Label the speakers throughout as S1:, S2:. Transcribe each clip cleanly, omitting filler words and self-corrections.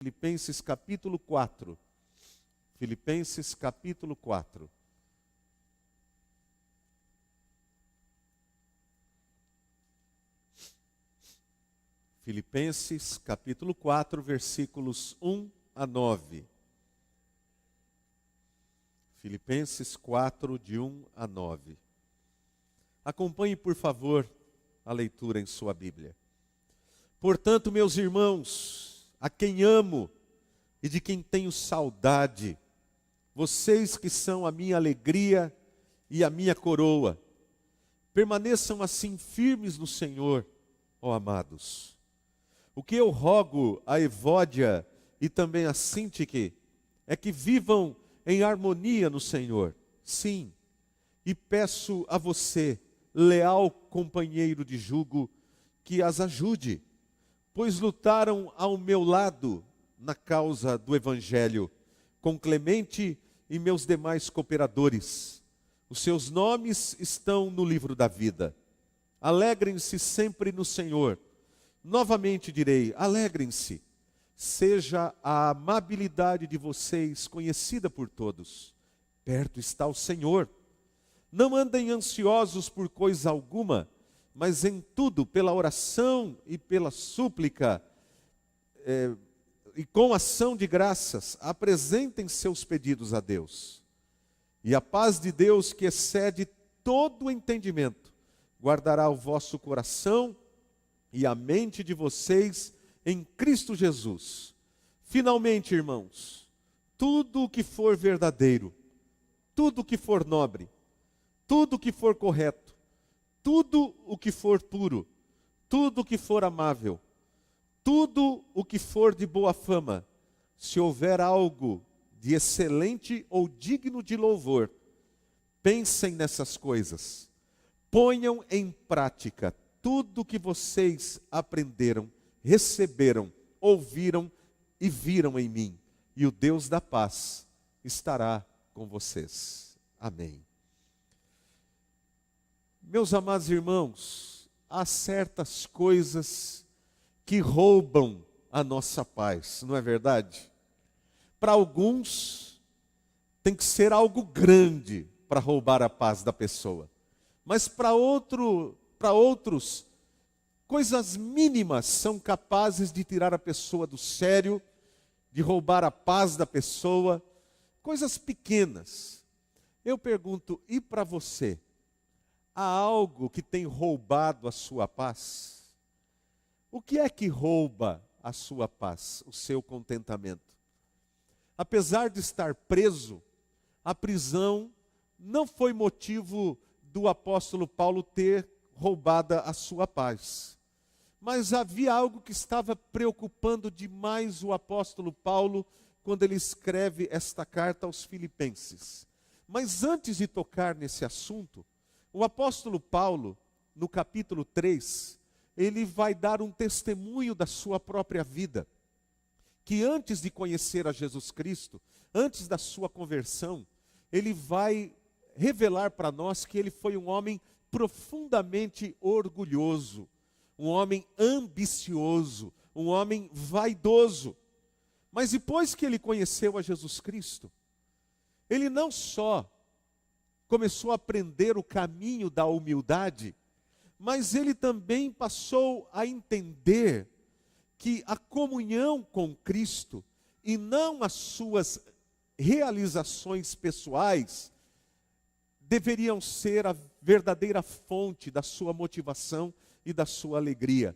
S1: Filipenses capítulo 4. Filipenses capítulo 4. Filipenses capítulo 4, versículos 1 a 9. Filipenses 4, de 1 a 9. Acompanhe, por favor, a leitura em sua Bíblia. Portanto, meus irmãos, a quem amo e de quem tenho saudade, vocês que são a minha alegria e a minha coroa, permaneçam assim firmes no Senhor, ó amados. O que eu rogo a Evódia e também a Sintique é que vivam em harmonia no Senhor. Sim, e peço a você, leal companheiro de jugo, que as ajude, pois lutaram ao meu lado na causa do Evangelho, com Clemente e meus demais cooperadores. Os seus nomes estão no livro da vida. Alegrem-se sempre no Senhor. Novamente direi, alegrem-se. Seja a amabilidade de vocês conhecida por todos. Perto está o Senhor. Não andem ansiosos por coisa alguma, mas em tudo, pela oração e pela súplica, e com ação de graças, apresentem seus pedidos a Deus. E a paz de Deus, que excede todo o entendimento, guardará o vosso coração e a mente de vocês em Cristo Jesus. Finalmente, irmãos, tudo o que for verdadeiro, tudo o que for nobre, tudo o que for correto, tudo o que for puro, tudo o que for amável, tudo o que for de boa fama, se houver algo de excelente ou digno de louvor, pensem nessas coisas. Ponham em prática tudo o que vocês aprenderam, receberam, ouviram e viram em mim. E o Deus da paz estará com vocês. Amém. Meus amados irmãos, há certas coisas que roubam a nossa paz, não é verdade? Para alguns, tem que ser algo grande para roubar a paz da pessoa. Mas para outros, coisas mínimas são capazes de tirar a pessoa do sério, de roubar a paz da pessoa. Coisas pequenas. Eu pergunto, e para você? Há algo que tem roubado a sua paz? O que é que rouba a sua paz, o seu contentamento? Apesar de estar preso, a prisão não foi motivo do apóstolo Paulo ter roubado a sua paz. Mas havia algo que estava preocupando demais o apóstolo Paulo quando ele escreve esta carta aos Filipenses. Mas antes de tocar nesse assunto, o apóstolo Paulo, no capítulo 3, ele vai dar um testemunho da sua própria vida. Que antes de conhecer a Jesus Cristo, antes da sua conversão, ele vai revelar para nós que ele foi um homem profundamente orgulhoso, um homem ambicioso, um homem vaidoso. Mas depois que ele conheceu a Jesus Cristo, ele não só começou a aprender o caminho da humildade, mas ele também passou a entender que a comunhão com Cristo, e não as suas realizações pessoais, deveriam ser a verdadeira fonte da sua motivação e da sua alegria.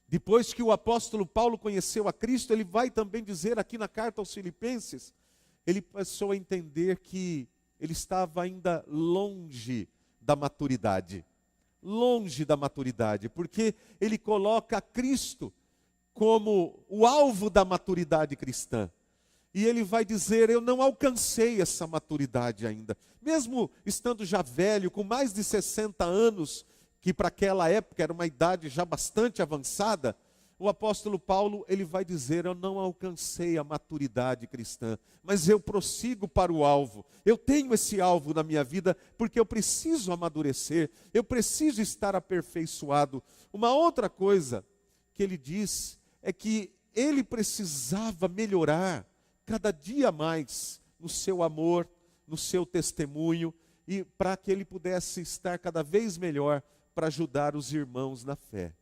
S1: Depois que o apóstolo Paulo conheceu a Cristo, ele vai também dizer aqui na carta aos Filipenses, ele passou a entender que ele estava ainda longe da maturidade. Longe da maturidade, porque ele coloca Cristo como o alvo da maturidade cristã. E ele vai dizer, eu não alcancei essa maturidade ainda. Mesmo estando já velho, com mais de 60 anos, que para aquela época era uma idade já bastante avançada, o apóstolo Paulo, ele vai dizer, eu não alcancei a maturidade cristã, mas eu prossigo para o alvo. Eu tenho esse alvo na minha vida, porque eu preciso amadurecer, eu preciso estar aperfeiçoado. Uma outra coisa que ele diz é que ele precisava melhorar cada dia mais no seu amor, no seu testemunho, e para que ele pudesse estar cada vez melhor para ajudar os irmãos na fé.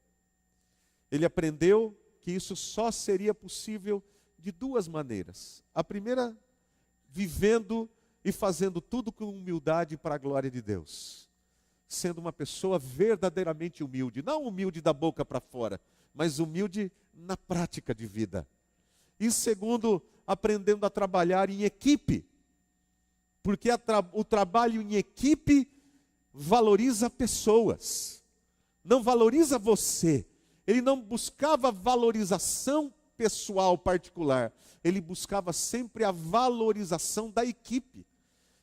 S1: Ele aprendeu que isso só seria possível de duas maneiras. A primeira, vivendo e fazendo tudo com humildade para a glória de Deus. Sendo uma pessoa verdadeiramente humilde, não humilde da boca para fora, mas humilde na prática de vida. E segundo, aprendendo a trabalhar em equipe. Porque o trabalho em equipe valoriza pessoas, não valoriza você. Ele não buscava valorização pessoal particular, ele buscava sempre a valorização da equipe.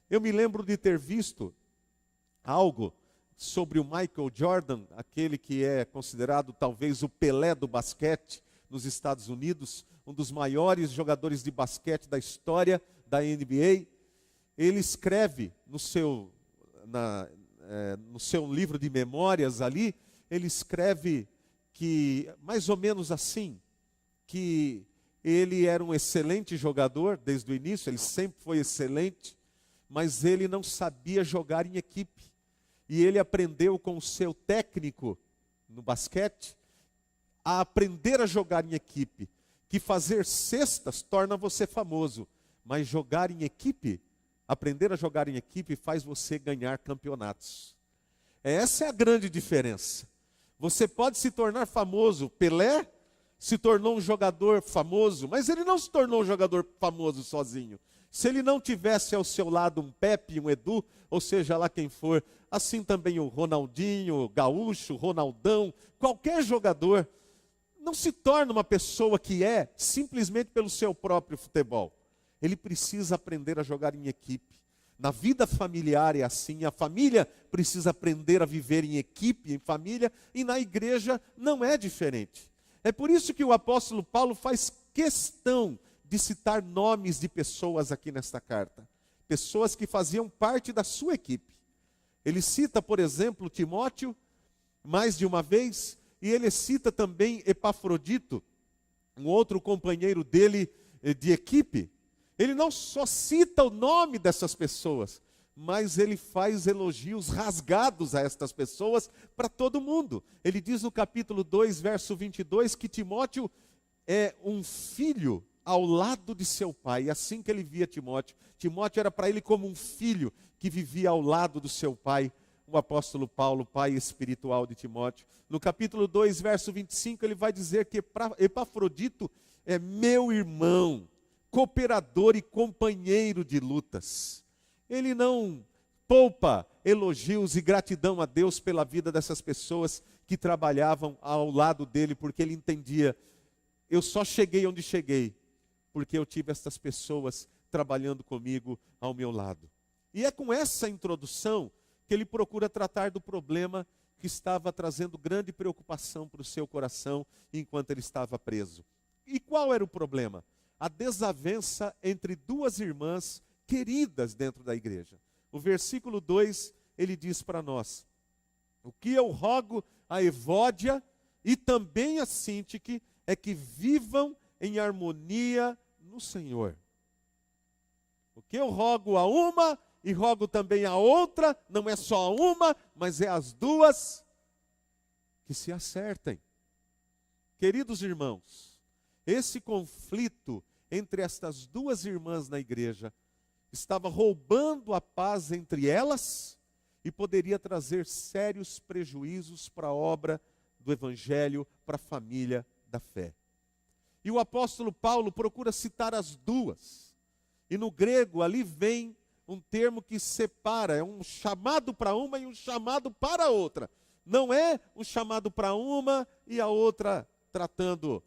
S1: Eu me lembro de ter visto algo sobre o Michael Jordan, aquele que é considerado talvez o Pelé do basquete nos Estados Unidos, um dos maiores jogadores de basquete da história da NBA. Ele escreve no seu livro de memórias ali, ele escreve que, mais ou menos assim, que ele era um excelente jogador desde o início, ele sempre foi excelente, mas ele não sabia jogar em equipe. E ele aprendeu com o seu técnico no basquete a aprender a jogar em equipe, que fazer cestas torna você famoso, mas jogar em equipe, aprender a jogar em equipe faz você ganhar campeonatos. Essa é a grande diferença. Você pode se tornar famoso. Pelé se tornou um jogador famoso, mas ele não se tornou um jogador famoso sozinho. Se ele não tivesse ao seu lado um Pepe, um Edu, ou seja lá quem for, assim também o Ronaldinho, o Gaúcho, o Ronaldão, qualquer jogador, não se torna uma pessoa que é simplesmente pelo seu próprio futebol. Ele precisa aprender a jogar em equipe. Na vida familiar é assim, a família precisa aprender a viver em equipe, em família, e na igreja não é diferente. É por isso que o apóstolo Paulo faz questão de citar nomes de pessoas aqui nesta carta. Pessoas que faziam parte da sua equipe. Ele cita, por exemplo, Timóteo, mais de uma vez, e ele cita também Epafrodito, um outro companheiro dele de equipe. Ele não só cita o nome dessas pessoas, mas ele faz elogios rasgados a estas pessoas para todo mundo. Ele diz no capítulo 2, verso 22, que Timóteo é um filho ao lado de seu pai. É assim que ele via Timóteo. Timóteo era para ele como um filho que vivia ao lado do seu pai, o apóstolo Paulo, pai espiritual de Timóteo. No capítulo 2, verso 25, ele vai dizer que Epafrodito é meu irmão, cooperador e companheiro de lutas. Ele não poupa elogios e gratidão a Deus pela vida dessas pessoas que trabalhavam ao lado dele, porque ele entendia, eu só cheguei onde cheguei, porque eu tive essas pessoas trabalhando comigo ao meu lado. E é com essa introdução que ele procura tratar do problema que estava trazendo grande preocupação para o seu coração enquanto ele estava preso. E qual era o problema? A desavença entre duas irmãs queridas dentro da igreja. O versículo 2, ele diz para nós: o que eu rogo a Evódia e também a Síntique é que vivam em harmonia no Senhor. O que eu rogo a uma e rogo também a outra, não é só a uma, mas é as duas, que se acertem. Queridos irmãos, esse conflito entre estas duas irmãs na igreja estava roubando a paz entre elas e poderia trazer sérios prejuízos para a obra do evangelho, para a família da fé. E o apóstolo Paulo procura citar as duas. E no grego ali vem um termo que separa, é um chamado para uma e um chamado para a outra. Não é um chamado para uma e a outra tratando,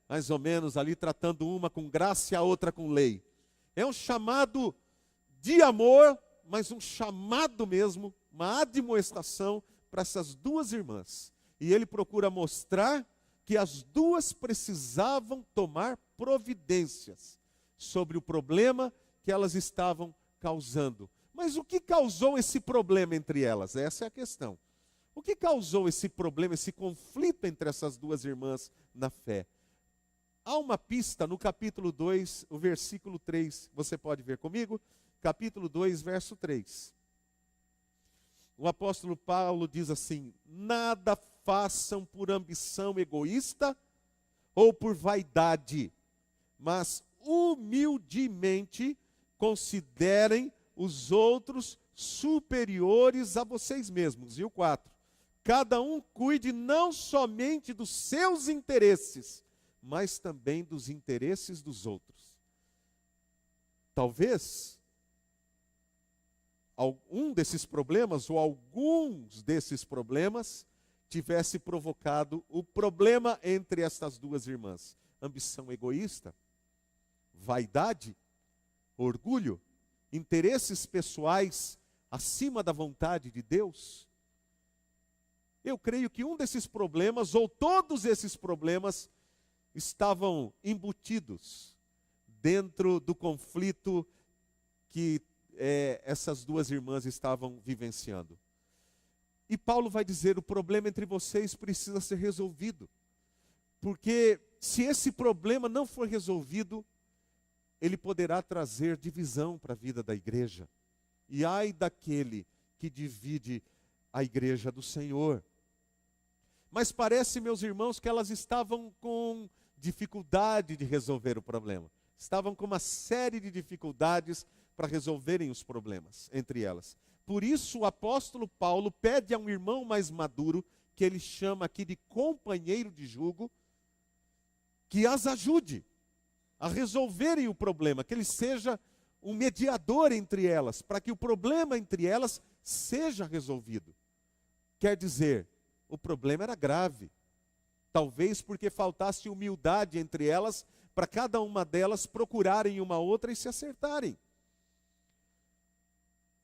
S1: mais ou menos ali, tratando uma com graça e a outra com lei. É um chamado de amor, mas um chamado mesmo, uma admoestação para essas duas irmãs. E ele procura mostrar que as duas precisavam tomar providências sobre o problema que elas estavam causando. Mas o que causou esse problema entre elas? Essa é a questão. O que causou esse problema, esse conflito entre essas duas irmãs na fé? Há uma pista no capítulo 2, o versículo 3. Você pode ver comigo? Capítulo 2, verso 3. O apóstolo Paulo diz assim: nada façam por ambição egoísta ou por vaidade, mas humildemente considerem os outros superiores a vocês mesmos. E o 4. Cada um cuide não somente dos seus interesses, mas também dos interesses dos outros. Talvez um desses problemas, ou alguns desses problemas, tivesse provocado o problema entre estas duas irmãs. Ambição egoísta, vaidade, orgulho, interesses pessoais acima da vontade de Deus. Eu creio que um desses problemas, ou todos esses problemas, estavam embutidos dentro do conflito que essas duas irmãs estavam vivenciando. E Paulo vai dizer: o problema entre vocês precisa ser resolvido. Porque se esse problema não for resolvido, ele poderá trazer divisão para a vida da igreja. E ai daquele que divide a igreja do Senhor. Mas parece, meus irmãos, que elas estavam com dificuldade de resolver o problema. Estavam com uma série de dificuldades para resolverem os problemas entre elas. Por isso o apóstolo Paulo pede a um irmão mais maduro, que ele chama aqui de companheiro de jugo, que as ajude a resolverem o problema, que ele seja um mediador entre elas, para que o problema entre elas seja resolvido. Quer dizer, o problema era grave. Talvez porque faltasse humildade entre elas, para cada uma delas procurarem uma outra e se acertarem.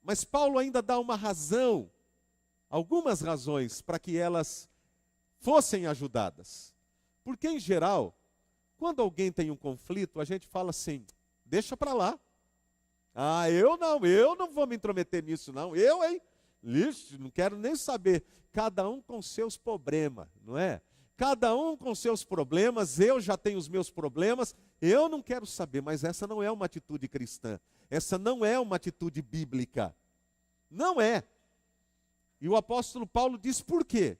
S1: Mas Paulo ainda dá uma razão, algumas razões, para que elas fossem ajudadas. Porque, em geral, quando alguém tem um conflito, a gente fala assim: deixa para lá. Ah, eu não vou me intrometer nisso não. Lixo, não quero nem saber. Cada um com seus problemas, não é? Cada um com seus problemas, eu já tenho os meus problemas, eu não quero saber. Mas essa não é uma atitude cristã. Essa não é uma atitude bíblica. Não é. E o apóstolo Paulo diz por quê?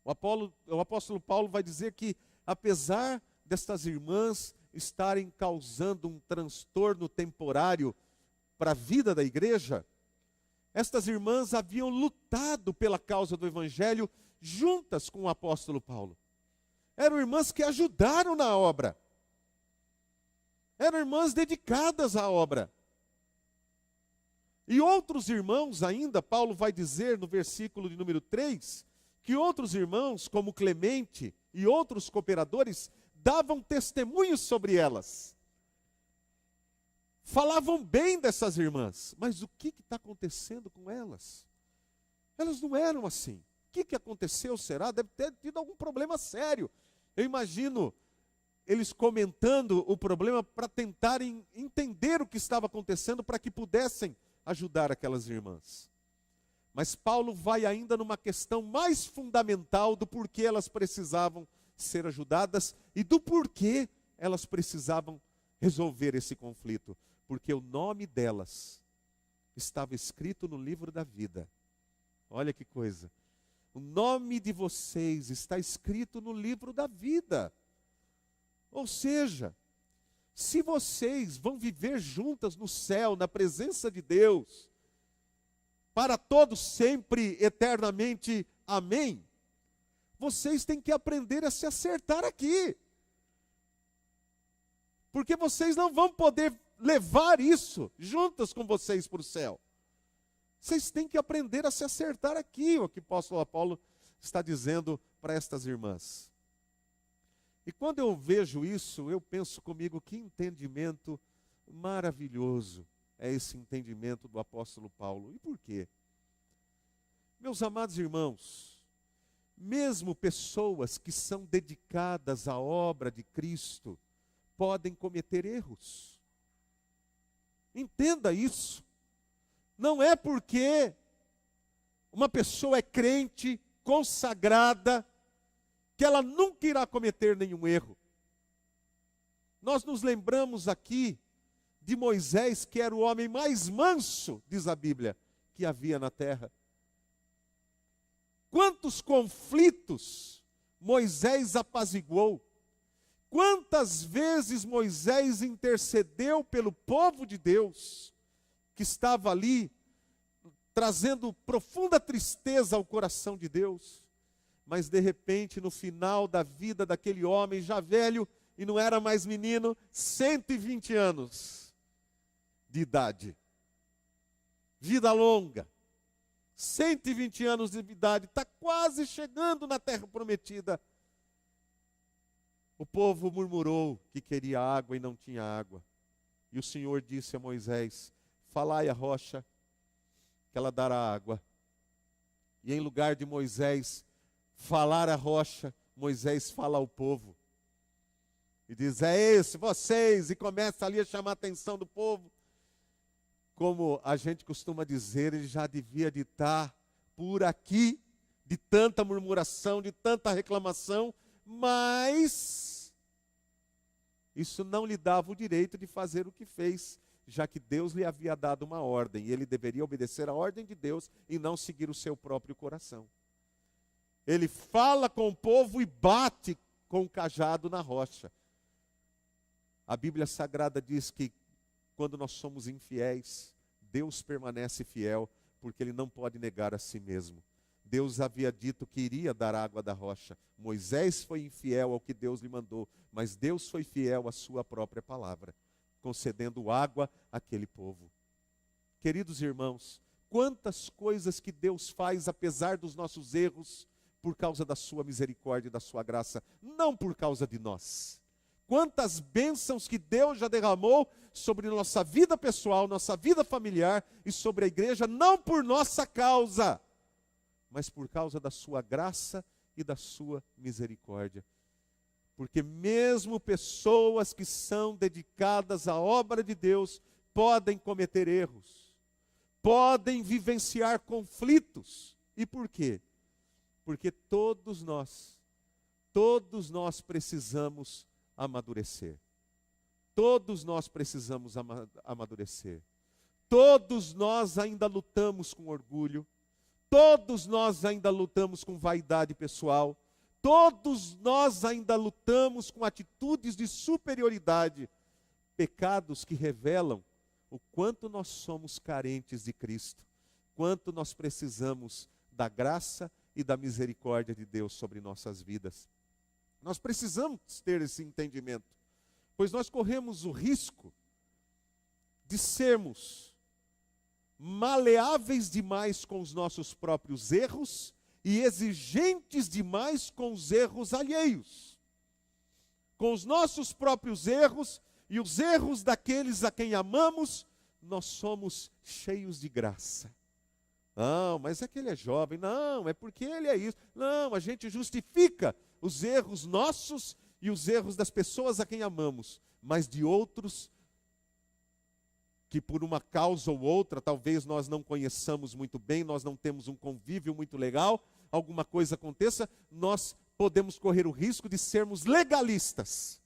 S1: O apóstolo Paulo vai dizer que, apesar destas irmãs estarem causando um transtorno temporário para a vida da igreja, estas irmãs haviam lutado pela causa do evangelho juntas com o apóstolo Paulo. Eram irmãs que ajudaram na obra. Eram irmãs dedicadas à obra. E outros irmãos ainda, Paulo vai dizer no versículo de número 3, que outros irmãos, como Clemente e outros cooperadores, davam testemunhos sobre elas. Falavam bem dessas irmãs. Mas o que está acontecendo com elas? Elas não eram assim. O que aconteceu, será? Deve ter tido algum problema sério. Eu imagino eles comentando o problema para tentarem entender o que estava acontecendo, para que pudessem ajudar aquelas irmãs. Mas Paulo vai ainda numa questão mais fundamental do porquê elas precisavam ser ajudadas e do porquê elas precisavam resolver esse conflito. Porque o nome delas estava escrito no livro da vida. Olha que coisa. O nome de vocês está escrito no livro da vida. Ou seja, se vocês vão viver juntas no céu, na presença de Deus, para todos sempre, eternamente, amém, vocês têm que aprender a se acertar aqui. Porque vocês não vão poder levar isso juntas com vocês para o céu. Vocês têm que aprender a se acertar aqui, o que o apóstolo Paulo está dizendo para estas irmãs. E quando eu vejo isso, eu penso comigo, que entendimento maravilhoso é esse entendimento do apóstolo Paulo. E por quê? Meus amados irmãos, mesmo pessoas que são dedicadas à obra de Cristo, podem cometer erros. Entenda isso. Não é porque uma pessoa é crente, consagrada, que ela nunca irá cometer nenhum erro. Nós nos lembramos aqui de Moisés, que era o homem mais manso, diz a Bíblia, que havia na terra. Quantos conflitos Moisés apaziguou. Quantas vezes Moisés intercedeu pelo povo de Deus, que estava ali, trazendo profunda tristeza ao coração de Deus. Mas de repente, no final da vida daquele homem, já velho, e não era mais menino, 120 anos de idade. Vida longa. 120 anos de idade, está quase chegando na terra prometida. O povo murmurou que queria água e não tinha água. E o Senhor disse a Moisés: falai à rocha, que ela dará água. E em lugar de Moisés falar à rocha, Moisés fala ao povo. E diz: é esse, vocês, e começa ali a chamar a atenção do povo. Como a gente costuma dizer, ele já devia de estar por aqui, de tanta murmuração, de tanta reclamação, mas isso não lhe dava o direito de fazer o que fez, já que Deus lhe havia dado uma ordem, e ele deveria obedecer a ordem de Deus e não seguir o seu próprio coração. Ele fala com o povo e bate com o cajado na rocha. A Bíblia Sagrada diz que quando nós somos infiéis, Deus permanece fiel, porque Ele não pode negar a si mesmo. Deus havia dito que iria dar água da rocha. Moisés foi infiel ao que Deus lhe mandou, mas Deus foi fiel à sua própria palavra, concedendo água àquele povo. Queridos irmãos, quantas coisas que Deus faz apesar dos nossos erros, por causa da sua misericórdia e da sua graça, não por causa de nós. Quantas bênçãos que Deus já derramou sobre nossa vida pessoal, nossa vida familiar e sobre a igreja, não por nossa causa, mas por causa da sua graça e da sua misericórdia. Porque mesmo pessoas que são dedicadas à obra de Deus podem cometer erros, podem vivenciar conflitos. E por quê? Porque todos nós precisamos amadurecer. Todos nós precisamos amadurecer. Todos nós ainda lutamos com orgulho. Todos nós ainda lutamos com vaidade pessoal. Todos nós ainda lutamos com atitudes de superioridade. Pecados que revelam o quanto nós somos carentes de Cristo. Quanto nós precisamos da graça e da misericórdia de Deus sobre nossas vidas. Nós precisamos ter esse entendimento, pois nós corremos o risco de sermos maleáveis demais com os nossos próprios erros e exigentes demais com os erros alheios. Com os nossos próprios erros e os erros daqueles a quem amamos, nós somos cheios de graça. Não, mas é que ele é jovem. Não, é porque ele é isso. Não, a gente justifica os erros nossos e os erros das pessoas a quem amamos, mas de outros que por uma causa ou outra, talvez nós não conheçamos muito bem, nós não temos um convívio muito legal, alguma coisa aconteça, nós podemos correr o risco de sermos legalistas.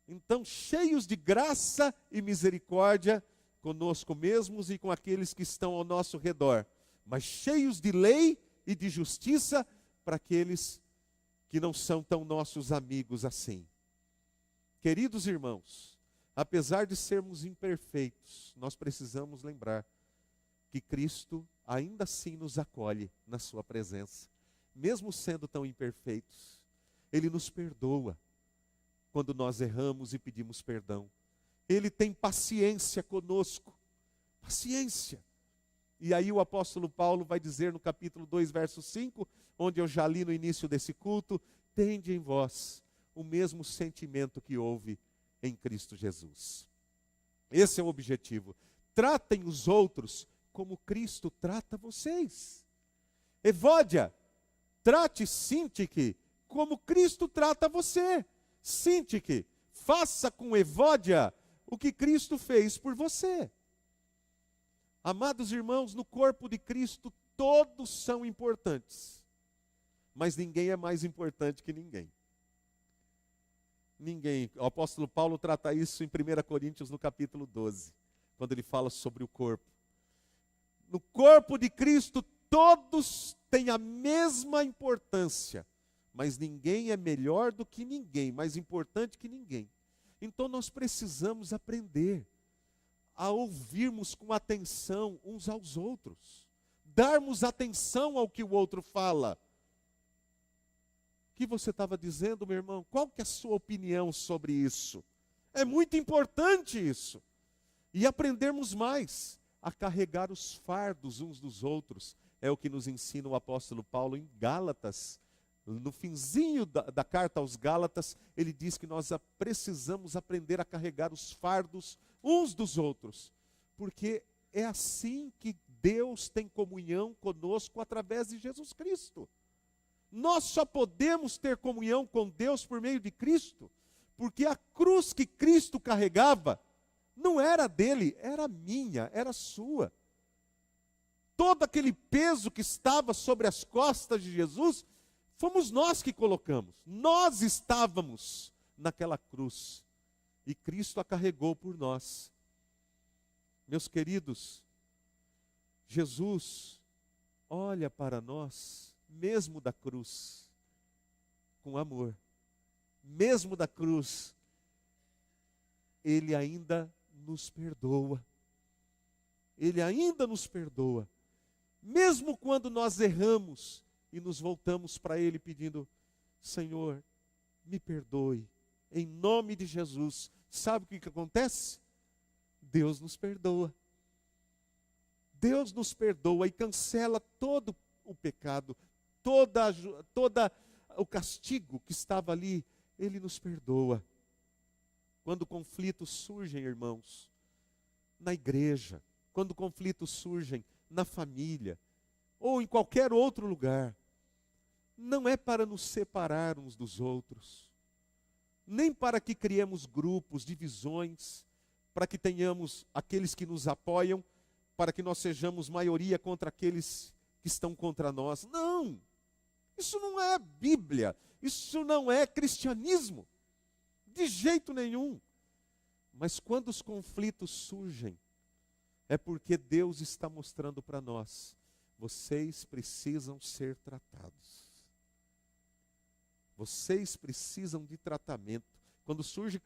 S1: Então, cheios de graça e misericórdia conosco mesmos e com aqueles que estão ao nosso redor, mas cheios de lei e de justiça para aqueles que não são tão nossos amigos assim. Queridos irmãos, apesar de sermos imperfeitos, nós precisamos lembrar que Cristo ainda assim nos acolhe na sua presença, mesmo sendo tão imperfeitos. Ele nos perdoa quando nós erramos e pedimos perdão. Ele tem paciência conosco, paciência. E aí o apóstolo Paulo vai dizer no capítulo 2, verso 5, onde eu já li no início desse culto: tende em vós o mesmo sentimento que houve em Cristo Jesus. Esse é o objetivo. Tratem os outros como Cristo trata vocês. Evódia, trate Sintique como Cristo trata você. Sintique, faça com Evódia o que Cristo fez por você. Amados irmãos, no corpo de Cristo todos são importantes, mas ninguém é mais importante que ninguém. Ninguém. O apóstolo Paulo trata isso em 1 Coríntios, no capítulo 12, quando ele fala sobre o corpo. No corpo de Cristo, todos têm a mesma importância, mas ninguém é melhor do que ninguém, mais importante que ninguém. Então nós precisamos aprender a ouvirmos com atenção uns aos outros, darmos atenção ao que o outro fala. O que você estava dizendo, meu irmão? Qual que é a sua opinião sobre isso? É muito importante isso. E aprendermos mais a carregar os fardos uns dos outros. É o que nos ensina o apóstolo Paulo em Gálatas. No finzinho da carta aos Gálatas, ele diz que nós precisamos aprender a carregar os fardos uns dos outros. Porque é assim que Deus tem comunhão conosco através de Jesus Cristo. Nós só podemos ter comunhão com Deus por meio de Cristo, porque a cruz que Cristo carregava não era dele, era minha, era sua. Todo aquele peso que estava sobre as costas de Jesus, fomos nós que colocamos. Nós estávamos naquela cruz e Cristo a carregou por nós. Meus queridos, Jesus olha para nós, mesmo da cruz, com amor. Mesmo da cruz, Ele ainda nos perdoa. Ele ainda nos perdoa. Mesmo quando nós erramos e nos voltamos para Ele pedindo: Senhor, me perdoe, em nome de Jesus. Sabe o que acontece? Deus nos perdoa. Deus nos perdoa e cancela todo o pecado, toda o castigo que estava ali, Ele nos perdoa. Quando conflitos surgem, irmãos, na igreja, quando conflitos surgem na família, ou em qualquer outro lugar, não é para nos separar uns dos outros, nem para que criemos grupos, divisões, para que tenhamos aqueles que nos apoiam, para que nós sejamos maioria contra aqueles que estão contra nós. Não! Isso não é Bíblia, isso não é cristianismo, de jeito nenhum. Mas quando os conflitos surgem, é porque Deus está mostrando para nós: vocês precisam ser tratados. Vocês precisam de tratamento. Quando surge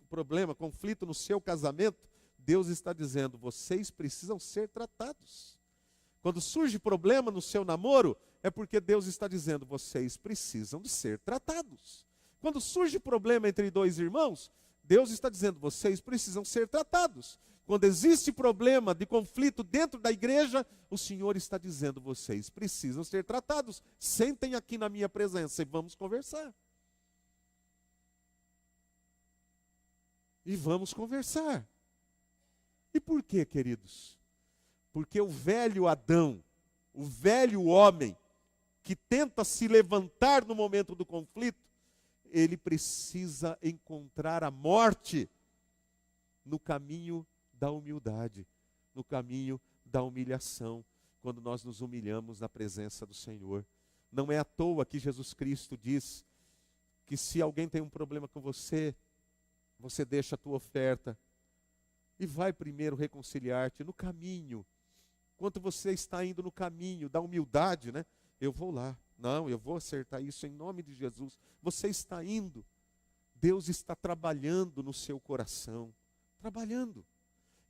S1: problema, conflito no seu casamento, Deus está dizendo: vocês precisam ser tratados. Quando surge problema no seu namoro, é porque Deus está dizendo: vocês precisam de ser tratados. Quando surge problema entre dois irmãos, Deus está dizendo: vocês precisam ser tratados. Quando existe problema de conflito dentro da igreja, o Senhor está dizendo: vocês precisam ser tratados. Sentem aqui na minha presença e vamos conversar. E vamos conversar. E por quê, queridos? Porque o velho Adão, o velho homem, que tenta se levantar no momento do conflito, ele precisa encontrar a morte no caminho da humildade, no caminho da humilhação, quando nós nos humilhamos na presença do Senhor. Não é à toa que Jesus Cristo diz que se alguém tem um problema com você, você deixa a tua oferta e vai primeiro reconciliar-te no caminho. Enquanto você está indo no caminho da humildade, né? Eu vou lá. Não, eu vou acertar isso em nome de Jesus. Você está indo. Deus está trabalhando no seu coração. Trabalhando.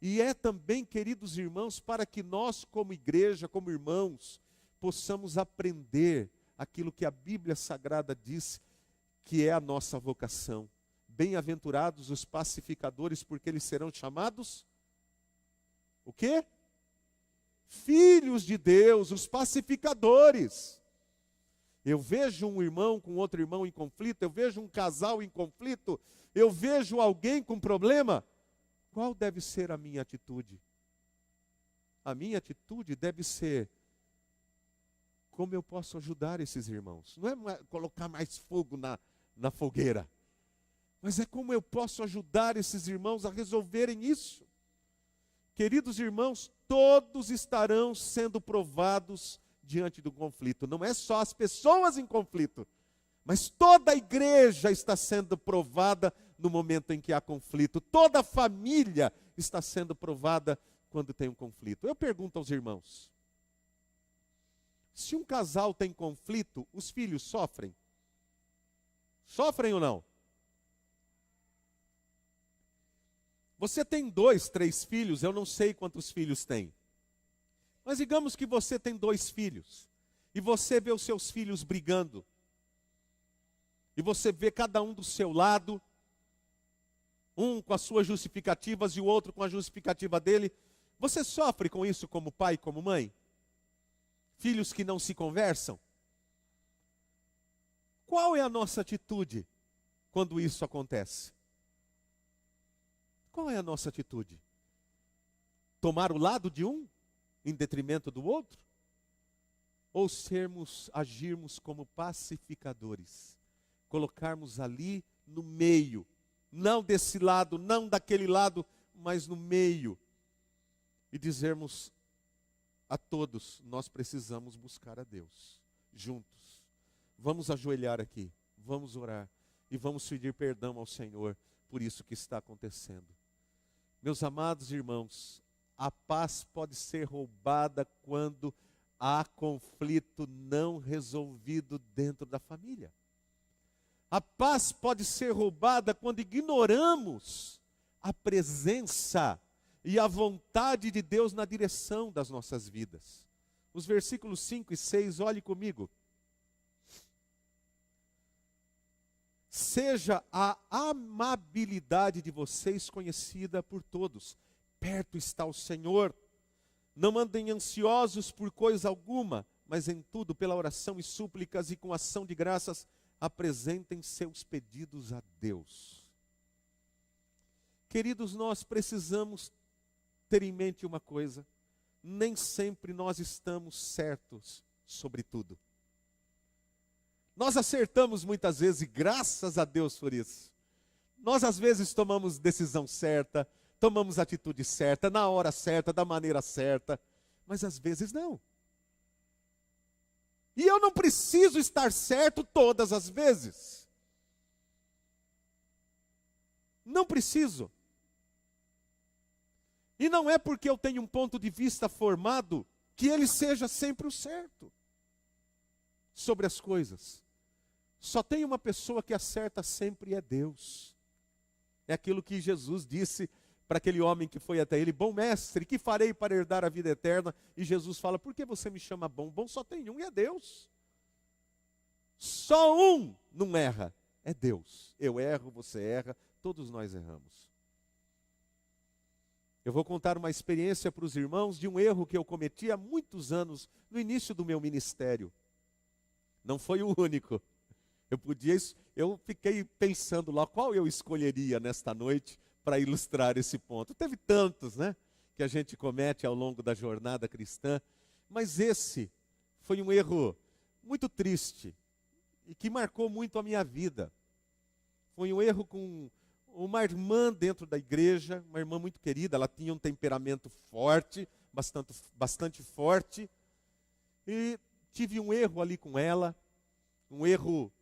S1: E é também, queridos irmãos, para que nós, como igreja, como irmãos, possamos aprender aquilo que a Bíblia Sagrada diz que é a nossa vocação. Bem-aventurados os pacificadores, porque eles serão chamados o quê? Filhos de Deus, os pacificadores. Eu vejo um irmão com outro irmão em conflito, eu vejo um casal em conflito, eu vejo alguém com problema. Qual deve ser a minha atitude? A minha atitude deve ser: como eu posso ajudar esses irmãos? Não é colocar mais fogo na fogueira, mas é como eu posso ajudar esses irmãos a resolverem isso. Queridos irmãos, todos estarão sendo provados diante do conflito. Não é só as pessoas em conflito, Mas toda a igreja está sendo provada no momento em que há conflito. Toda a família está sendo provada quando tem um conflito. Eu pergunto aos irmãos: se um casal tem conflito, os filhos sofrem? Sofrem ou não? Você tem 2, 3 filhos, eu não sei quantos filhos tem. Mas digamos que você tem 2 filhos. E você vê os seus filhos brigando. E você vê cada um do seu lado. Um com as suas justificativas e o outro com a justificativa dele. Você sofre com isso como pai e como mãe? Filhos que não se conversam? Qual é a nossa atitude quando isso acontece? Qual é a nossa atitude? Tomar o lado de um em detrimento do outro? Ou agirmos como pacificadores? Colocarmos ali no meio, não desse lado, não daquele lado, mas no meio. E dizermos a todos: nós precisamos buscar a Deus, juntos. Vamos ajoelhar aqui, vamos orar e vamos pedir perdão ao Senhor por isso que está acontecendo. Meus amados irmãos, a paz pode ser roubada quando há conflito não resolvido dentro da família. A paz pode ser roubada quando ignoramos a presença e a vontade de Deus na direção das nossas vidas. Os versículos 5 e 6, olhe comigo. Seja a amabilidade de vocês conhecida por todos. Perto está o Senhor. Não andem ansiosos por coisa alguma, mas em tudo, pela oração e súplicas e com ação de graças, apresentem seus pedidos a Deus. Queridos, nós precisamos ter em mente uma coisa: nem sempre nós estamos certos sobre tudo. Nós acertamos muitas vezes, e graças a Deus por isso. Nós às vezes tomamos decisão certa, tomamos atitude certa, na hora certa, da maneira certa, mas às vezes não. E eu não preciso estar certo todas as vezes. Não preciso. E não é porque eu tenho um ponto de vista formado que ele seja sempre o certo sobre as coisas. Só tem uma pessoa que acerta sempre, é Deus. É aquilo que Jesus disse para aquele homem que foi até ele: bom mestre, que farei para herdar a vida eterna? E Jesus fala: por que você me chama bom? Bom só tem um, e é Deus. Só um não erra, é Deus. Eu erro, você erra, todos nós erramos. Eu vou contar uma experiência para os irmãos de um erro que eu cometi há muitos anos, no início do meu ministério. Não foi o único. Eu fiquei pensando lá qual eu escolheria nesta noite para ilustrar esse ponto. Teve tantos, né, que a gente comete ao longo da jornada cristã, mas esse foi um erro muito triste e que marcou muito a minha vida. Foi um erro com uma irmã dentro da igreja, uma irmã muito querida. Ela tinha um temperamento forte, bastante forte, e tive um erro ali com ela, um erro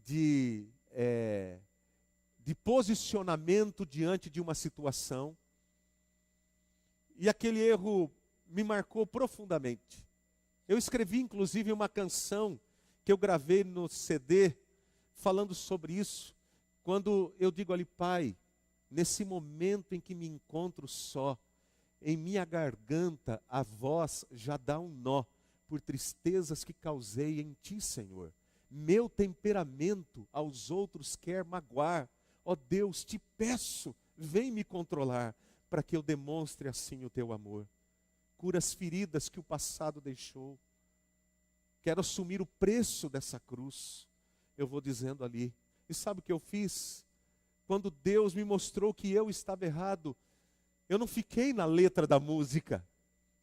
S1: de posicionamento diante de uma situação. E aquele erro me marcou profundamente. Eu escrevi inclusive uma canção que eu gravei no CD falando sobre isso. Quando eu digo ali: Pai, nesse momento em que me encontro só, em minha garganta a voz já dá um nó, por tristezas que causei em Ti, Senhor. Meu temperamento aos outros quer magoar. Ó Deus, te peço, vem me controlar, para que eu demonstre assim o Teu amor. Cura as feridas que o passado deixou. Quero assumir o preço dessa cruz. Eu vou dizendo ali. E sabe o que eu fiz? Quando Deus me mostrou que eu estava errado, eu não fiquei na letra da música.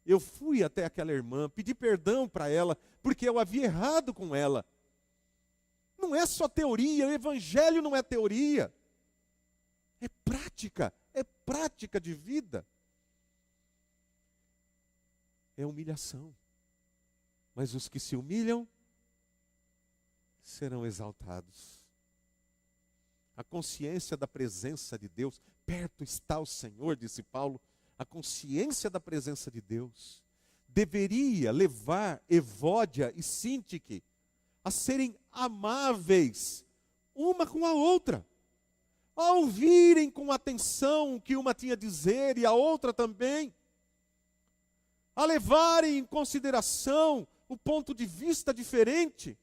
S1: Eu fui até aquela irmã, pedi perdão para ela, porque eu havia errado com ela. Não é só teoria, o evangelho não é teoria. É prática de vida. É humilhação. Mas os que se humilham serão exaltados. A consciência da presença de Deus, perto está o Senhor, disse Paulo, a consciência da presença de Deus deveria levar Evódia e Síntique a serem amáveis uma com a outra, a ouvirem com atenção o que uma tinha a dizer e a outra também, a levarem em consideração o ponto de vista diferente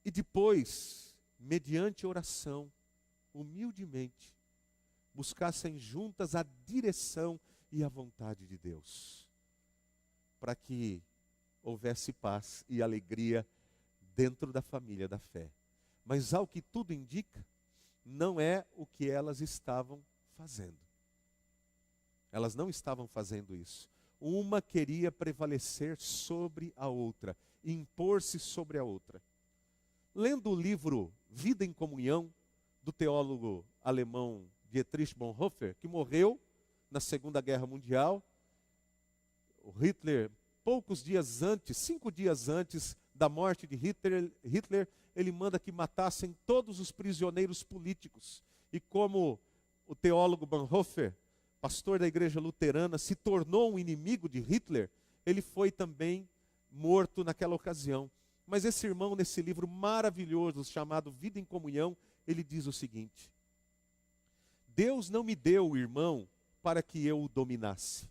S1: e depois, mediante oração, humildemente, buscassem juntas a direção e a vontade de Deus, para que houvesse paz e alegria dentro da família da fé. Mas ao que tudo indica, não é o que elas estavam fazendo. Elas não estavam fazendo isso. Uma queria prevalecer sobre a outra, impor-se sobre a outra. Lendo o livro Vida em Comunhão, do teólogo alemão Dietrich Bonhoeffer, que morreu na Segunda Guerra Mundial, o Hitler, poucos dias antes, 5 dias antes da morte de Hitler, ele manda que matassem todos os prisioneiros políticos. E como o teólogo Bonhoeffer, pastor da igreja luterana, se tornou um inimigo de Hitler, ele foi também morto naquela ocasião. Mas esse irmão, nesse livro maravilhoso chamado Vida em Comunhão, ele diz o seguinte: Deus não me deu o irmão para que eu o dominasse,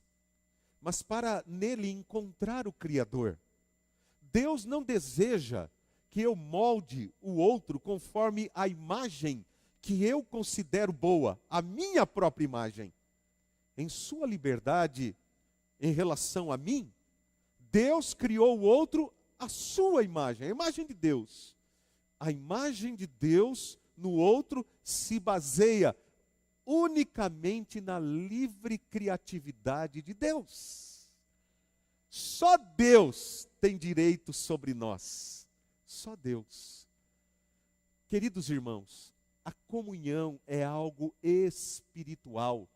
S1: mas para nele encontrar o Criador. Deus não deseja que eu molde o outro conforme a imagem que eu considero boa, a minha própria imagem. Em sua liberdade em relação a mim, Deus criou o outro à sua imagem, a imagem de Deus. A imagem de Deus no outro se baseia unicamente na livre criatividade de Deus. Só Deus tem direito sobre nós. Só Deus. Queridos irmãos, a comunhão é algo espiritual.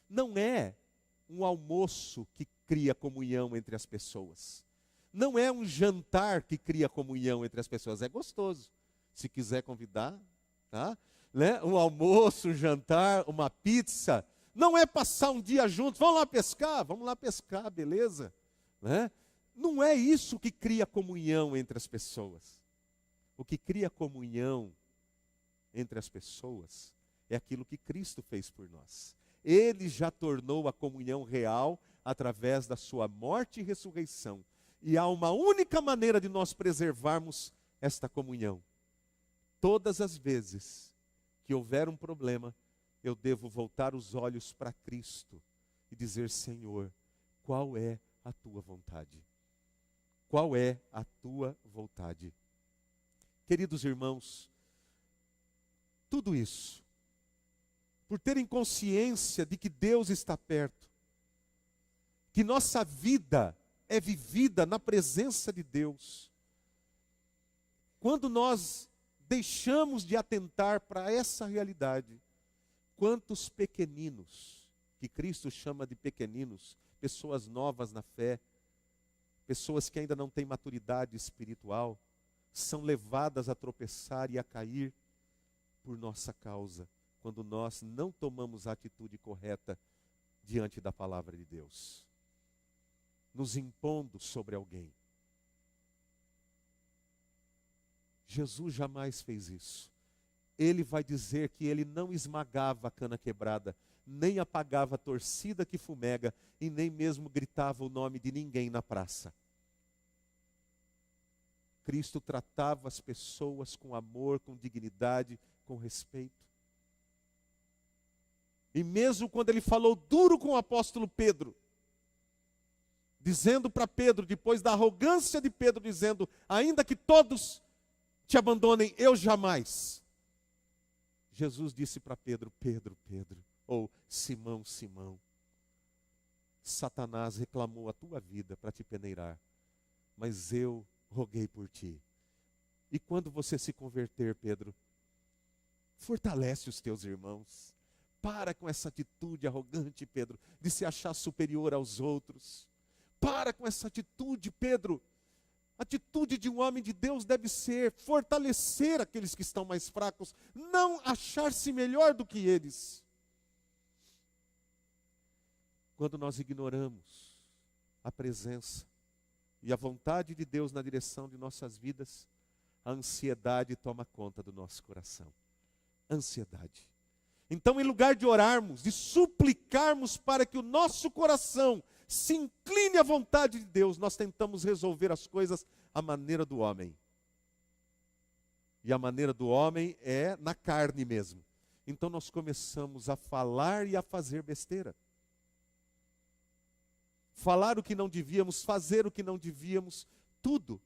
S1: Não é um almoço que cria comunhão entre as pessoas. Não é um jantar que cria comunhão entre as pessoas. É gostoso. Se quiser convidar, tá? Né? Um almoço, um jantar, uma pizza. Não é passar um dia juntos. Vamos lá pescar, beleza? Né? Não é isso que cria comunhão entre as pessoas. O que cria comunhão entre as pessoas é aquilo que Cristo fez por nós. Ele já tornou a comunhão real através da sua morte e ressurreição. E há uma única maneira de nós preservarmos esta comunhão. Todas as vezes que houver um problema, eu devo voltar os olhos para Cristo e dizer: Senhor, qual é a tua vontade? Qual é a tua vontade? Queridos irmãos, tudo isso, por terem consciência de que Deus está perto, que nossa vida é vivida na presença de Deus. Quando nós deixamos de atentar para essa realidade, quantos pequeninos, que Cristo chama de pequeninos, pessoas novas na fé, pessoas que ainda não têm maturidade espiritual, são levadas a tropeçar e a cair por nossa causa, quando nós não tomamos a atitude correta diante da palavra de Deus, nos impondo sobre alguém. Jesus jamais fez isso. Ele vai dizer que ele não esmagava a cana quebrada, nem apagava a torcida que fumega, e nem mesmo gritava o nome de ninguém na praça. Cristo tratava as pessoas com amor, com dignidade, com respeito. E mesmo quando ele falou duro com o apóstolo Pedro, dizendo para Pedro, depois da arrogância de Pedro, dizendo: ainda que todos te abandonem, eu jamais. Jesus disse para Pedro: Pedro, ou Simão, Simão, Satanás reclamou a tua vida para te peneirar, mas eu roguei por ti. E quando você se converter, Pedro, fortalece os teus irmãos. Para com essa atitude arrogante, Pedro, de se achar superior aos outros. Para com essa atitude, Pedro, A atitude de um homem de Deus deve ser fortalecer aqueles que estão mais fracos, não achar-se melhor do que eles. Quando nós ignoramos a presença e a vontade de Deus na direção de nossas vidas, a ansiedade toma conta do nosso coração. Ansiedade. Então, em lugar de orarmos, de suplicarmos para que o nosso coração se incline à vontade de Deus, nós tentamos resolver as coisas à maneira do homem. E a maneira do homem é na carne mesmo. Então nós começamos a falar e a fazer besteira. Falar o que não devíamos, fazer o que não devíamos, tudo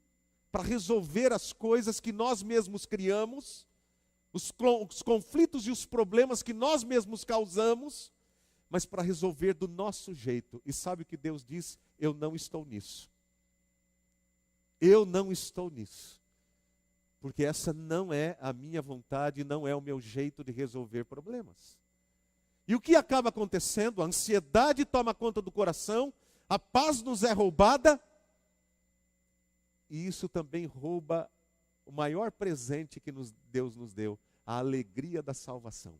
S1: para resolver as coisas que nós mesmos criamos, os conflitos e os problemas que nós mesmos causamos, mas para resolver do nosso jeito. E sabe o que Deus diz? Eu não estou nisso. Eu não estou nisso. Porque essa não é a minha vontade, não é o meu jeito de resolver problemas. E o que acaba acontecendo? A ansiedade toma conta do coração, a paz nos é roubada, e isso também rouba o maior presente que Deus nos deu, a alegria da salvação.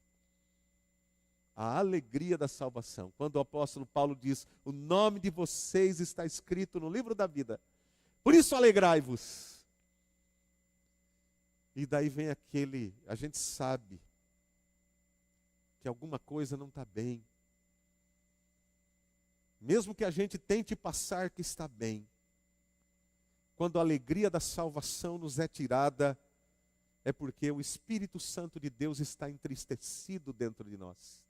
S1: A alegria da salvação. Quando o apóstolo Paulo diz, o nome de vocês está escrito no livro da vida, por isso alegrai-vos. E daí vem a gente sabe que alguma coisa não está bem. Mesmo que a gente tente passar que está bem, quando a alegria da salvação nos é tirada, é porque o Espírito Santo de Deus está entristecido dentro de nós.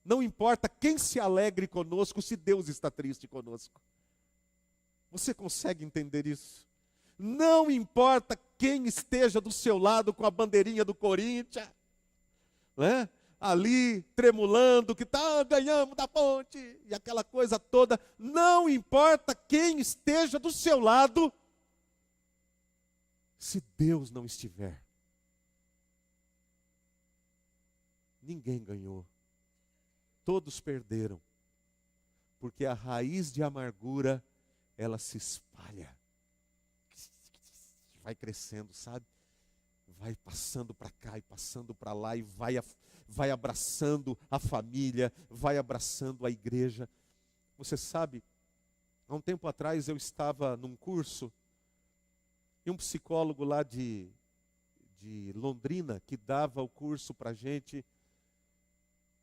S1: Não importa quem se alegre conosco, se Deus está triste conosco. Você consegue entender isso? Não importa quem esteja do seu lado com a bandeirinha do Corinthians, né? Ali tremulando, que ganhamos da ponte, e aquela coisa toda. Não importa quem esteja do seu lado, se Deus não estiver. Ninguém ganhou. Todos perderam. Porque a raiz de amargura, ela se espalha. Vai crescendo, sabe? Vai passando para cá e passando para lá e vai abraçando a família, vai abraçando a igreja. Você sabe, há um tempo atrás eu estava num curso e um psicólogo lá de Londrina, que dava o curso para a gente,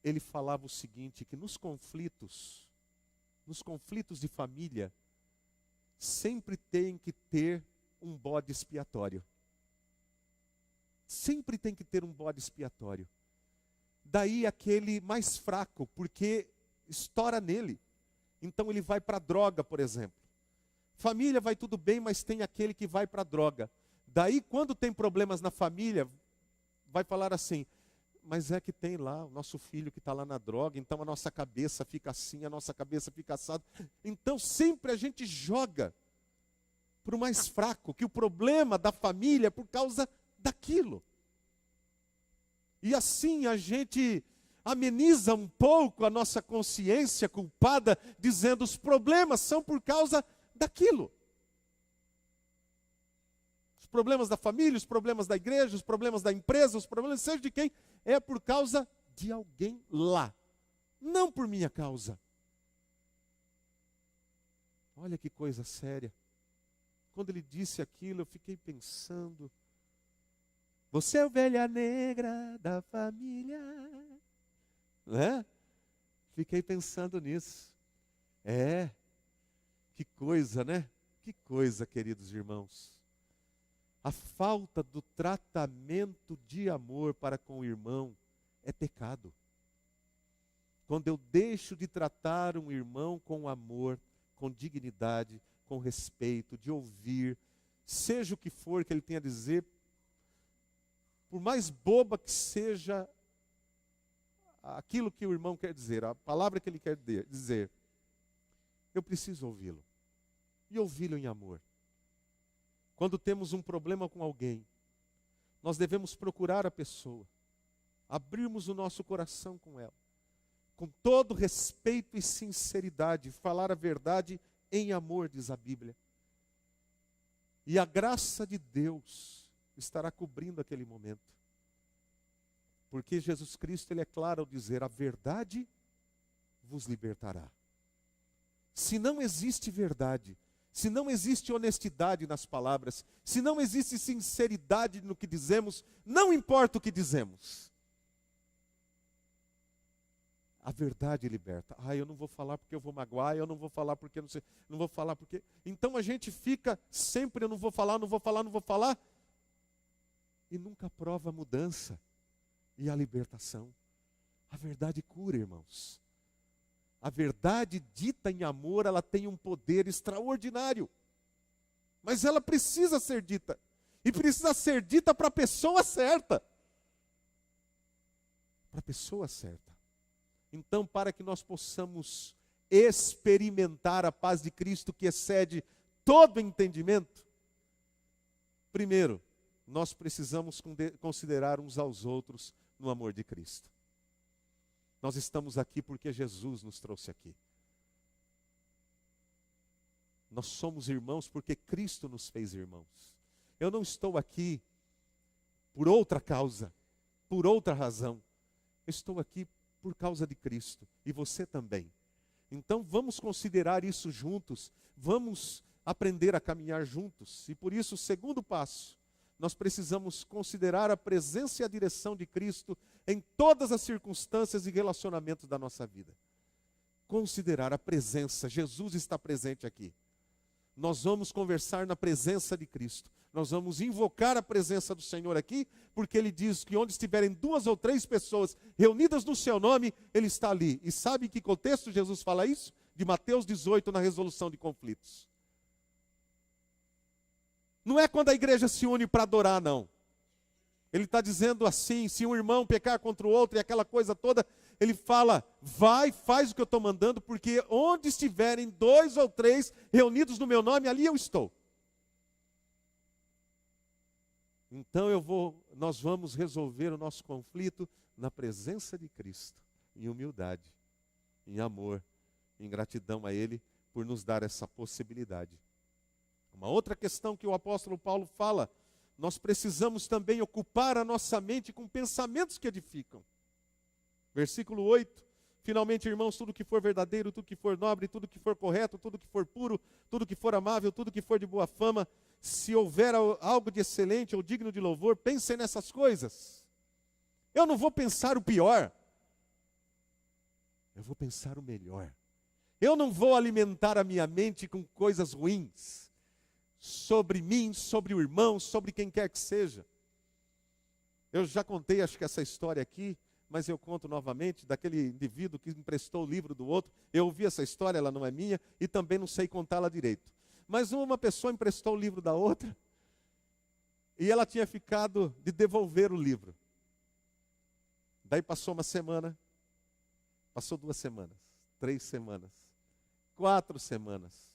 S1: ele falava o seguinte, que nos conflitos de família, sempre tem que ter um bode expiatório. Sempre tem que ter um bode expiatório. Daí aquele mais fraco, porque estoura nele. Então ele vai para a droga, por exemplo. Família vai tudo bem, mas tem aquele que vai para a droga. Daí quando tem problemas na família, vai falar assim, mas é que tem lá o nosso filho que está lá na droga, então a nossa cabeça fica assim, a nossa cabeça fica assada. Então sempre a gente joga para o mais fraco, que o problema da família é por causa daquilo. E assim a gente ameniza um pouco a nossa consciência culpada, dizendo os problemas são por causa daquilo. Os problemas da família, os problemas da igreja, os problemas da empresa, os problemas seja de quem, é por causa de alguém lá, não por minha causa. Olha que coisa séria. Quando ele disse aquilo, eu fiquei pensando, você é a ovelha negra da família, né? Fiquei pensando nisso. Que coisa, né? Que coisa, queridos irmãos. A falta do tratamento de amor para com o irmão é pecado. Quando eu deixo de tratar um irmão com amor, com dignidade, com respeito, de ouvir, seja o que for que ele tenha a dizer, por mais boba que seja aquilo que o irmão quer dizer, a palavra que ele quer dizer, eu preciso ouvi-lo. E ouvi-lo em amor. Quando temos um problema com alguém, nós devemos procurar a pessoa, abrirmos o nosso coração com ela, com todo respeito e sinceridade, falar a verdade em amor, diz a Bíblia. E a graça de Deus estará cobrindo aquele momento. Porque Jesus Cristo, ele é claro ao dizer, a verdade vos libertará. Se não existe verdade, se não existe honestidade nas palavras, se não existe sinceridade no que dizemos, não importa o que dizemos. A verdade liberta. Eu não vou falar porque eu vou magoar, eu não vou falar porque não sei, não vou falar porque... Então a gente fica sempre, eu não vou falar, não vou falar, não vou falar, e nunca prova a mudança e a libertação. A verdade cura, irmãos. A verdade dita em amor, ela tem um poder extraordinário. Mas ela precisa ser dita. E precisa ser dita para a pessoa certa. Para a pessoa certa. Então, para que nós possamos experimentar a paz de Cristo que excede todo entendimento, primeiro, nós precisamos considerar uns aos outros no amor de Cristo. Nós estamos aqui porque Jesus nos trouxe aqui. Nós somos irmãos porque Cristo nos fez irmãos. Eu não estou aqui por outra causa, por outra razão. Eu estou aqui por causa de Cristo, e você também. Então vamos considerar isso juntos, vamos aprender a caminhar juntos. E por isso, o segundo passo, nós precisamos considerar a presença e a direção de Cristo em todas as circunstâncias e relacionamentos da nossa vida. Considerar a presença, Jesus está presente aqui. Nós vamos conversar na presença de Cristo. Nós vamos invocar a presença do Senhor aqui, porque Ele diz que onde estiverem 2 ou 3 pessoas reunidas no seu nome, Ele está ali. E sabe em que contexto Jesus fala isso? De Mateus 18, na resolução de conflitos. Não é quando a igreja se une para adorar, não. Ele está dizendo assim, se um irmão pecar contra o outro e aquela coisa toda, ele fala, vai, faz o que eu estou mandando, porque onde estiverem 2 ou 3 reunidos no meu nome, ali eu estou. Então nós vamos resolver o nosso conflito na presença de Cristo, em humildade, em amor, em gratidão a Ele por nos dar essa possibilidade. Uma outra questão que o apóstolo Paulo fala, nós precisamos também ocupar a nossa mente com pensamentos que edificam. Versículo 8, finalmente, irmãos, tudo que for verdadeiro, tudo que for nobre, tudo que for correto, tudo que for puro, tudo que for amável, tudo que for de boa fama, se houver algo de excelente ou digno de louvor, pensem nessas coisas. Eu não vou pensar o pior, eu vou pensar o melhor. Eu não vou alimentar a minha mente com coisas ruins, sobre mim, sobre o irmão, sobre quem quer que seja. Eu já contei, acho que essa história aqui, mas eu conto novamente, daquele indivíduo que emprestou o livro do outro. Eu ouvi essa história, ela não é minha, e também não sei contá-la direito. Mas uma pessoa emprestou o livro da outra, e ela tinha ficado de devolver o livro. Daí passou uma semana, passou 2 semanas, 3 semanas, 4 semanas,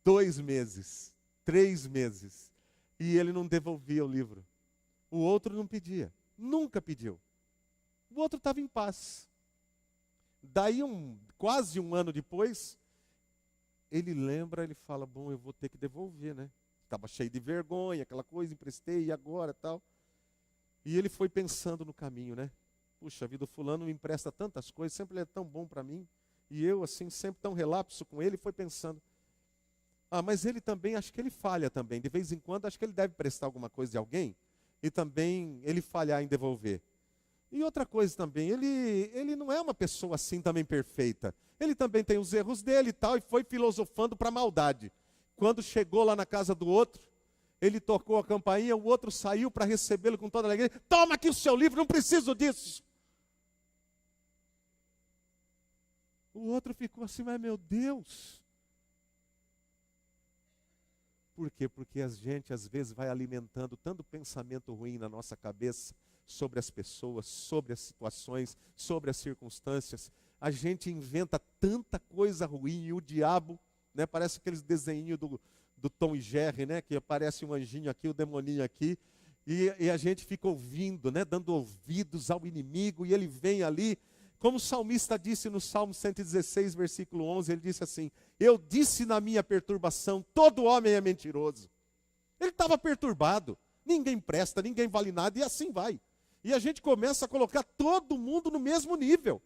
S1: 2 meses, 3 meses, e ele não devolvia o livro. O outro não pedia, nunca pediu. O outro estava em paz. Daí, quase um ano depois, ele lembra, ele fala, bom, eu vou ter que devolver, né? Estava cheio de vergonha, aquela coisa, emprestei, e agora, tal. E ele foi pensando no caminho, né? Puxa vida, o fulano me empresta tantas coisas, sempre ele é tão bom para mim, e eu, assim, sempre tão relapso com ele, foi pensando, mas ele também, acho que ele falha também, de vez em quando, acho que ele deve prestar alguma coisa de alguém, e também ele falhar em devolver. E outra coisa também, ele não é uma pessoa assim também perfeita. Ele também tem os erros dele e tal, e foi filosofando para a maldade. Quando chegou lá na casa do outro, ele tocou a campainha, o outro saiu para recebê-lo com toda a alegria. Toma aqui o seu livro, não preciso disso. O outro ficou assim, mas meu Deus. Por quê? Porque a gente às vezes vai alimentando tanto pensamento ruim na nossa cabeça, sobre as pessoas, sobre as situações, sobre as circunstâncias. A gente inventa tanta coisa ruim, e o diabo, né, parece aqueles desenhinhos do Tom e Jerry, né, que aparece um anjinho aqui, o demoninho aqui, e a gente fica ouvindo, né, dando ouvidos ao inimigo, e ele vem ali, como o salmista disse no Salmo 116, versículo 11, ele disse assim, eu disse na minha perturbação, todo homem é mentiroso. Ele estava perturbado. Ninguém presta, ninguém vale nada, e assim vai. E a gente começa a colocar todo mundo no mesmo nível.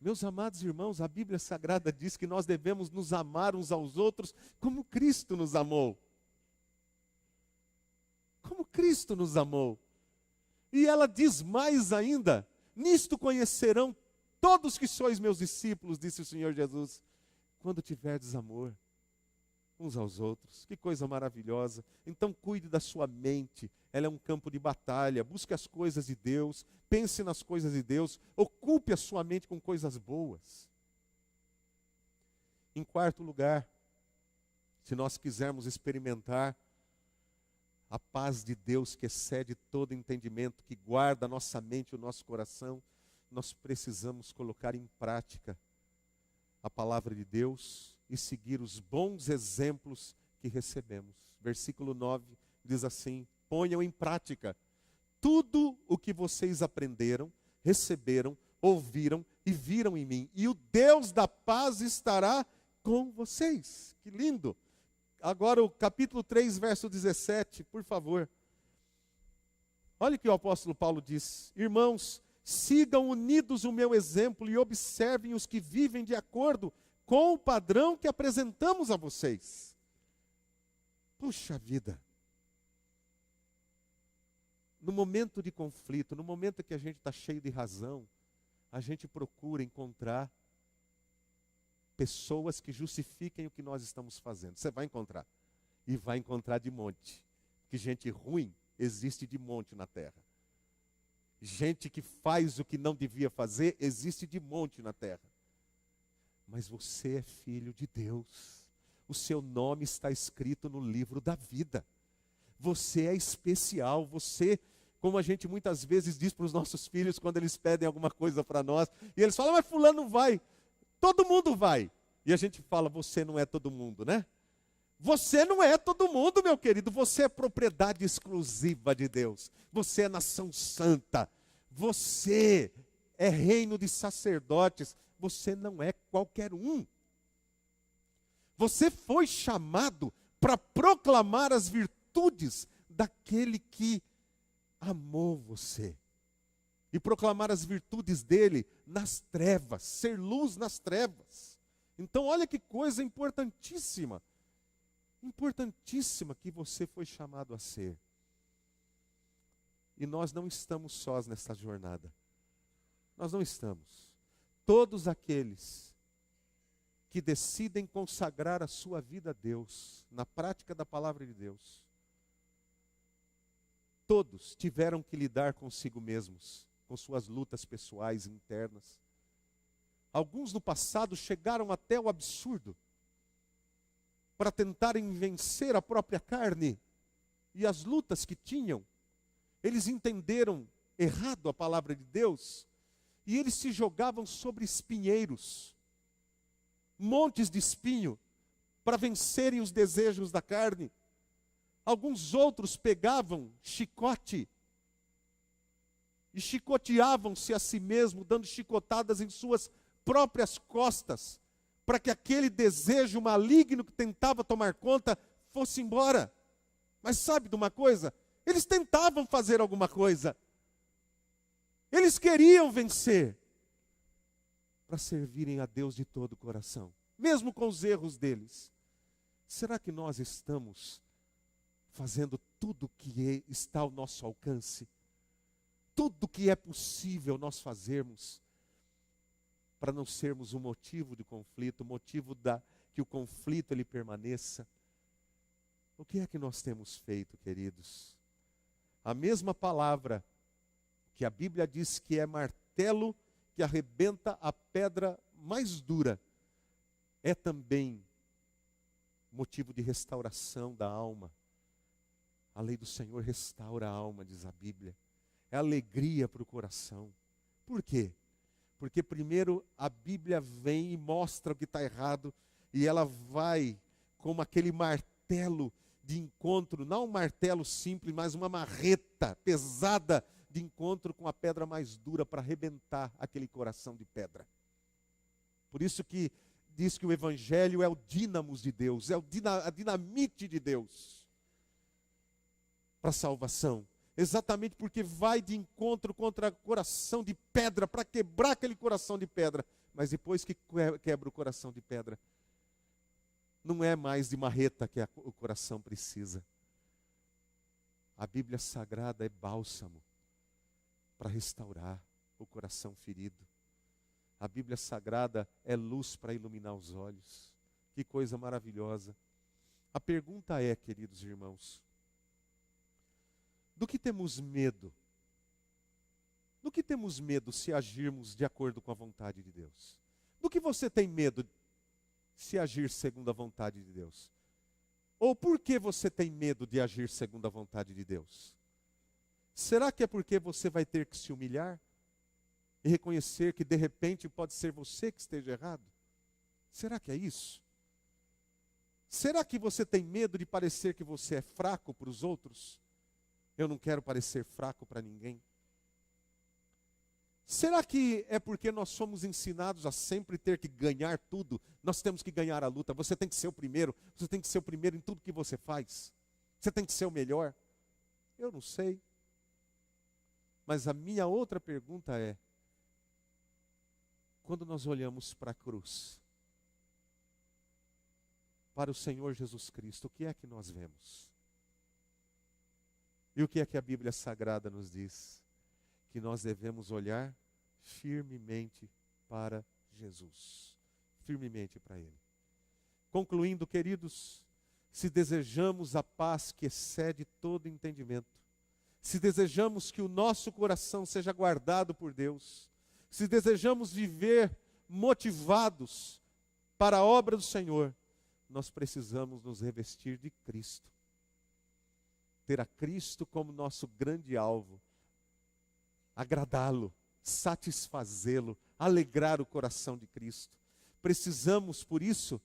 S1: Meus amados irmãos, a Bíblia Sagrada diz que nós devemos nos amar uns aos outros como Cristo nos amou. Como Cristo nos amou. E ela diz mais ainda: nisto conhecerão todos que sois meus discípulos, disse o Senhor Jesus, quando tiverdes amor uns aos outros. Que coisa maravilhosa. Então cuide da sua mente, ela é um campo de batalha. Busque as coisas de Deus, pense nas coisas de Deus, ocupe a sua mente com coisas boas. Em quarto lugar, se nós quisermos experimentar a paz de Deus que excede todo entendimento, que guarda a nossa mente e o nosso coração, nós precisamos colocar em prática a palavra de Deus e seguir os bons exemplos que recebemos. Versículo 9 diz assim: ponham em prática tudo o que vocês aprenderam, receberam, ouviram e viram em mim, e o Deus da paz estará com vocês. Que lindo! Agora o capítulo 3, verso 17, por favor. Olha o que o apóstolo Paulo diz: irmãos, sigam unidos o meu exemplo e observem os que vivem de acordo com o padrão que apresentamos a vocês. Puxa vida! No momento de conflito, no momento que a gente está cheio de razão, a gente procura encontrar pessoas que justifiquem o que nós estamos fazendo. Você vai encontrar. E vai encontrar de monte. Que gente ruim existe de monte na terra. Gente que faz o que não devia fazer existe de monte na terra. Mas você é filho de Deus. O seu nome está escrito no livro da vida. Você é especial. Você, como a gente muitas vezes diz para os nossos filhos quando eles pedem alguma coisa para nós, e eles falam: mas fulano vai. Todo mundo vai. E a gente fala: você não é todo mundo, né? Você não é todo mundo, meu querido. Você é propriedade exclusiva de Deus. Você é nação santa. Você é reino de sacerdotes. Você não é qualquer um. Você foi chamado para proclamar as virtudes daquele que amou você. E proclamar as virtudes dele nas trevas, ser luz nas trevas. Então olha que coisa importantíssima. Importantíssima que você foi chamado a ser. E nós não estamos sós nessa jornada. Nós não estamos. Todos aqueles que decidem consagrar a sua vida a Deus, na prática da palavra de Deus, todos tiveram que lidar consigo mesmos, com suas lutas pessoais internas. Alguns no passado chegaram até o absurdo para tentarem vencer a própria carne e as lutas que tinham. Eles entenderam errado a palavra de Deus e eles se jogavam sobre espinheiros, montes de espinho, para vencerem os desejos da carne. Alguns outros pegavam chicote e chicoteavam-se a si mesmo, dando chicotadas em suas próprias costas, para que aquele desejo maligno que tentava tomar conta fosse embora. Mas sabe de uma coisa? Eles tentavam fazer alguma coisa. Eles queriam vencer para servirem a Deus de todo o coração, mesmo com os erros deles. Será que nós estamos fazendo tudo que está ao nosso alcance? Tudo que é possível nós fazermos para não sermos um motivo de conflito, motivo que o conflito ele permaneça? O que é que nós temos feito, queridos? A mesma palavra que a Bíblia diz que é martelo que arrebenta a pedra mais dura, é também motivo de restauração da alma. A lei do Senhor restaura a alma, diz a Bíblia. É alegria para o coração. Por quê? Porque primeiro a Bíblia vem e mostra o que está errado, e ela vai como aquele martelo de encontro, não um martelo simples, mas uma marreta pesada de encontro com a pedra mais dura para arrebentar aquele coração de pedra. Por isso que diz que o Evangelho é o dínamos de Deus, é a dinamite de Deus. para a salvação. Exatamente porque vai de encontro contra coração de pedra, para quebrar aquele coração de pedra. Mas depois que quebra o coração de pedra, não é mais de marreta que o coração precisa. A Bíblia Sagrada é bálsamo para restaurar o coração ferido. A Bíblia Sagrada é luz para iluminar os olhos. Que coisa maravilhosa. A pergunta é, queridos irmãos, do que temos medo? Do que temos medo se agirmos de acordo com a vontade de Deus? Do que você tem medo se agir segundo a vontade de Deus? Ou por que você tem medo de agir segundo a vontade de Deus? Será que é porque você vai ter que se humilhar e reconhecer que de repente pode ser você que esteja errado? Será que é isso? Será que você tem medo de parecer que você é fraco para os outros? Eu não quero parecer fraco para ninguém. Será que é porque nós somos ensinados a sempre ter que ganhar tudo? Nós temos que ganhar a luta. Você tem que ser o primeiro. Você tem que ser o primeiro em tudo que você faz. Você tem que ser o melhor. Eu não sei. Mas a minha outra pergunta é: quando nós olhamos para a cruz, para o Senhor Jesus Cristo, o que é que nós vemos? E o que é que a Bíblia Sagrada nos diz? Que nós devemos olhar firmemente para Jesus, firmemente para Ele. Concluindo, queridos, se desejamos a paz que excede todo entendimento, se desejamos que o nosso coração seja guardado por Deus, se desejamos viver motivados para a obra do Senhor, nós precisamos nos revestir de Cristo. Ter a Cristo como nosso grande alvo, agradá-lo, satisfazê-lo, alegrar o coração de Cristo. Precisamos, por isso,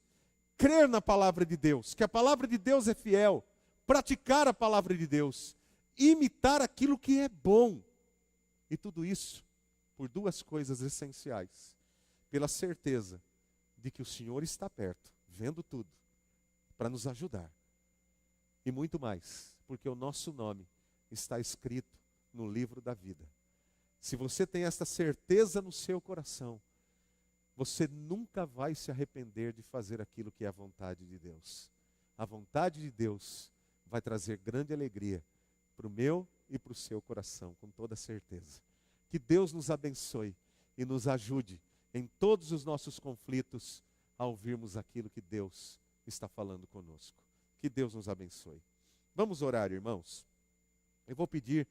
S1: crer na palavra de Deus, que a palavra de Deus é fiel, praticar a palavra de Deus, imitar aquilo que é bom. E tudo isso por duas coisas essenciais: pela certeza de que o Senhor está perto, vendo tudo, para nos ajudar. E muito mais, porque o nosso nome está escrito no livro da vida. Se você tem esta certeza no seu coração, você nunca vai se arrepender de fazer aquilo que é a vontade de Deus. A vontade de Deus vai trazer grande alegria para o meu e para o seu coração, com toda certeza. Que Deus nos abençoe e nos ajude em todos os nossos conflitos a ouvirmos aquilo que Deus está falando conosco. Que Deus nos abençoe. Vamos orar, irmãos. Eu vou pedir